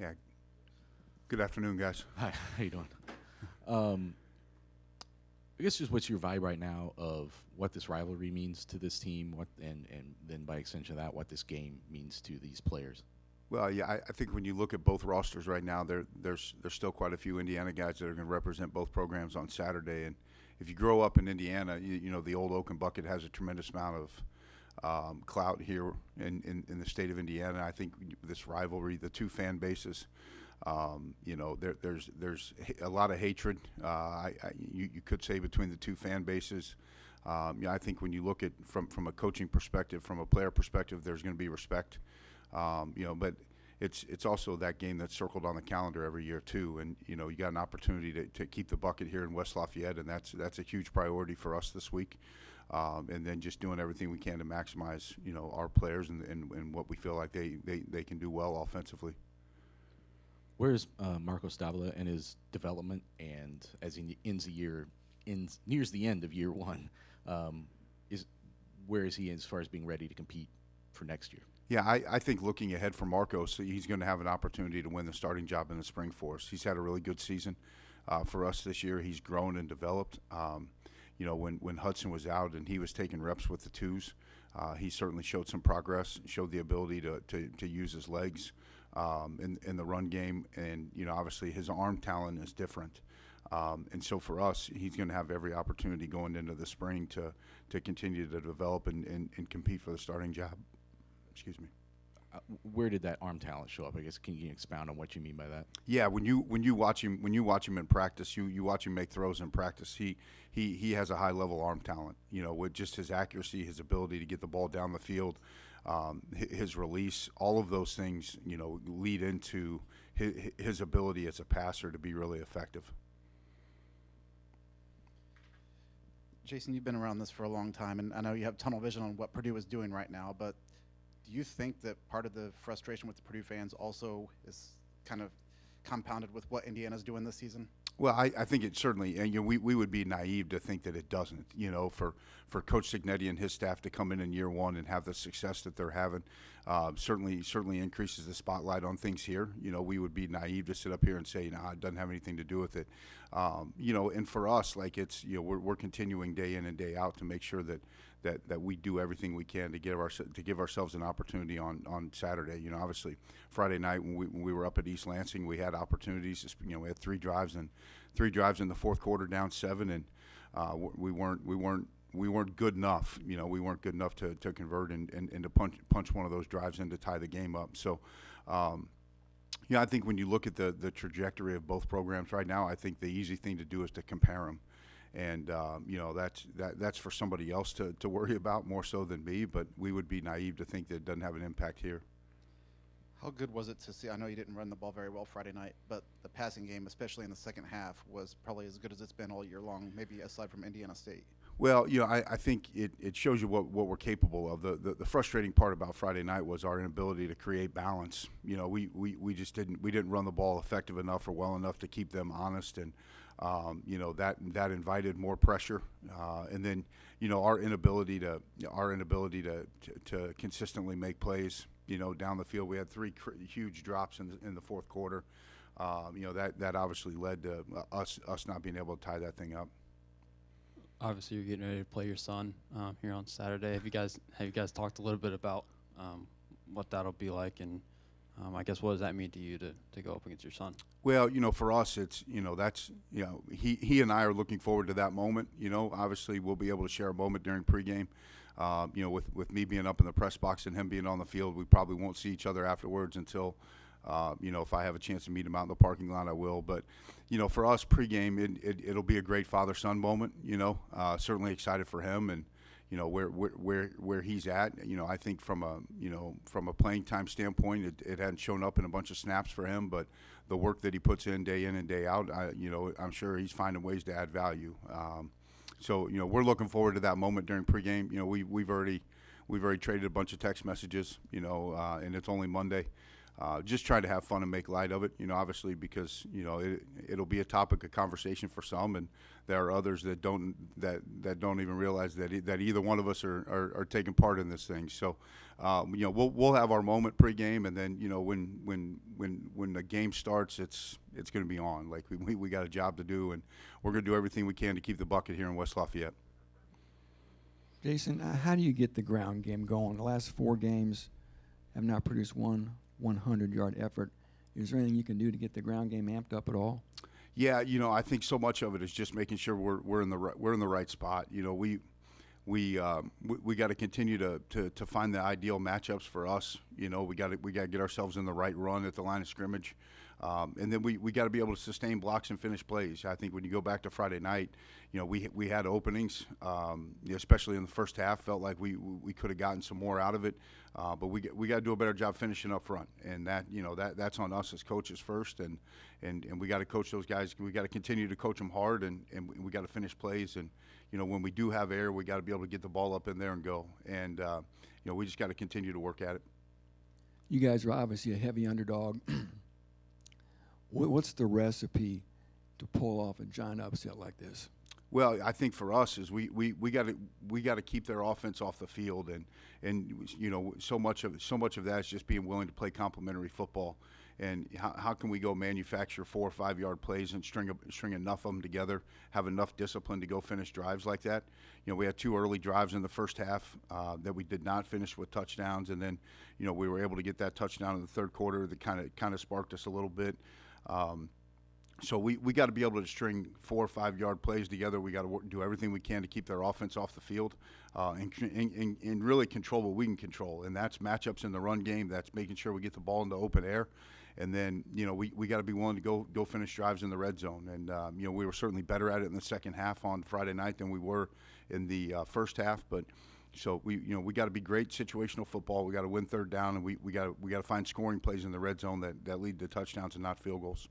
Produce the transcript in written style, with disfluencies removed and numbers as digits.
Yeah. Good afternoon, guys. Hi, how you doing? Um, I guess just what's your vibe right now of what this rivalry means to this team, and then by extension of that, what this game means to these players. Well, yeah, I think when you look at both rosters right now, there's still quite a few Indiana guys that are going to represent both programs on Saturday. And if you grow up in Indiana, you know the old Oak and Bucket has a tremendous amount of clout here in the state of Indiana. I think this rivalry, the two fan bases, there's a lot of hatred. You could say between the two fan bases. I think when you look at from a coaching perspective, from a player perspective, there's going to be respect. But it's also that game that's circled on the calendar every year too, and you got an opportunity to keep the bucket here in West Lafayette, and that's a huge priority for us this week. And then just doing everything we can to maximize our players and what we feel like they can do well offensively. Where's Marco Stavila and his development, and as he nears the end of year one, is where is he as far as being ready to compete for next year? Yeah, I think looking ahead for Marcos, he's going to have an opportunity to win the starting job in the spring for us. He's had a really good season for us this year. He's grown and developed. When Hudson was out and he was taking reps with the twos, he certainly showed some progress, showed the ability to use his legs in the run game. And, obviously his arm talent is different. And so for us, he's going to have every opportunity going into the spring to continue to develop and compete for the starting job. Excuse me. Where did that arm talent show up? I guess can you expound on what you mean by that? Yeah, when you watch him in practice, you watch him make throws in practice. He has a high level arm talent. With just his accuracy, his ability to get the ball down the field, his release, all of those things lead into his ability as a passer to be really effective. Jason, you've been around this for a long time, and I know you have tunnel vision on what Purdue is doing right now, but do you think that part of the frustration with the Purdue fans also is kind of compounded with what Indiana's doing this season? Well, I think it certainly, and we would be naive to think that it doesn't. For Coach Signetti and his staff to come in year one and have the success that they're having, certainly increases the spotlight on things here. We would be naive to sit up here and say, it doesn't have anything to do with it. And for us, like we're continuing day in and day out to make sure that we do everything we can to give ourselves an opportunity on Saturday. Obviously Friday night when we were up at East Lansing, we had opportunities. We had three drives in the fourth quarter, down 7, and we weren't good enough. We weren't good enough to convert and to punch one of those drives in to tie the game up. So. I think when you look at the trajectory of both programs right now, I think the easy thing to do is to compare them. And that's for somebody else to worry about more so than me, but we would be naive to think that it doesn't have an impact here. How good was it to see? I know you didn't run the ball very well Friday night, but the passing game, especially in the second half, was probably as good as it's been all year long, maybe aside from Indiana State. Well, I think it shows you what we're capable of. The frustrating part about Friday night was our inability to create balance. We just didn't run the ball effective enough or well enough to keep them honest, and that invited more pressure. And then our inability to consistently make plays. Down the field, we had three huge drops in the fourth quarter. That obviously led to us not being able to tie that thing up. Obviously, you're getting ready to play your son here on Saturday. Have you guys talked a little bit about what that'll be like, and I guess what does that mean to you to go up against your son? Well, for us, it's he and I are looking forward to that moment. Obviously, we'll be able to share a moment during pregame. With me being up in the press box and him being on the field, we probably won't see each other afterwards until. If I have a chance to meet him out in the parking lot, I will. But, for us, pregame, it'll be a great father-son moment. Certainly excited for him and, where he's at. I think from a playing time standpoint, it hadn't shown up in a bunch of snaps for him. But the work that he puts in and day out, I'm sure he's finding ways to add value. So we're looking forward to that moment during pregame. We've already traded a bunch of text messages. And it's only Monday. just try to have fun and make light of it. Obviously because it'll be a topic of conversation for some, and there are others that don't even realize that either one of us are taking part in this thing. So we'll have our moment pregame, and then when the game starts, it's going to be on. Like we got a job to do, and we're going to do everything we can to keep the bucket here in West Lafayette. Jason, how do you get the ground game going? The last 4 games have not produced one 100-yard effort. Is there anything you can do to get the ground game amped up at all? Yeah, I think so much of it is just making sure we're in the right spot. We got to continue to find the ideal matchups for us. We got to get ourselves in the right run at the line of scrimmage, and then we got to be able to sustain blocks and finish plays. I think when you go back to Friday night, we had openings, especially in the first half. Felt like we could have gotten some more out of it, but we got to do a better job finishing up front, and that's on us as coaches first, and we got to coach those guys. We got to continue to coach them hard, and we got to finish plays. And when we do have air, we got to be able to get the ball up in there and go. And we just got to continue to work at it. You guys are obviously a heavy underdog. What's the recipe to pull off a giant upset like this? Well, I think for us is we got to keep their offense off the field, and so much of that is just being willing to play complementary football. And how can we go manufacture 4 or 5 yard plays and string enough of them together, have enough discipline to go finish drives like that? We had 2 early drives in the first half that we did not finish with touchdowns, and then we were able to get that touchdown in the third quarter that kind of sparked us a little bit. So we got to be able to string 4 or 5 yard plays together. We got to do everything we can to keep their offense off the field, and really control what we can control, and that's matchups in the run game. That's making sure we get the ball into open air, and then we got to be willing to go finish drives in the red zone. And we were certainly better at it in the second half on Friday night than we were in the first half, but. So we got to be great situational football. We got to win third down, and we got to find scoring plays in the red zone that lead to touchdowns and not field goals.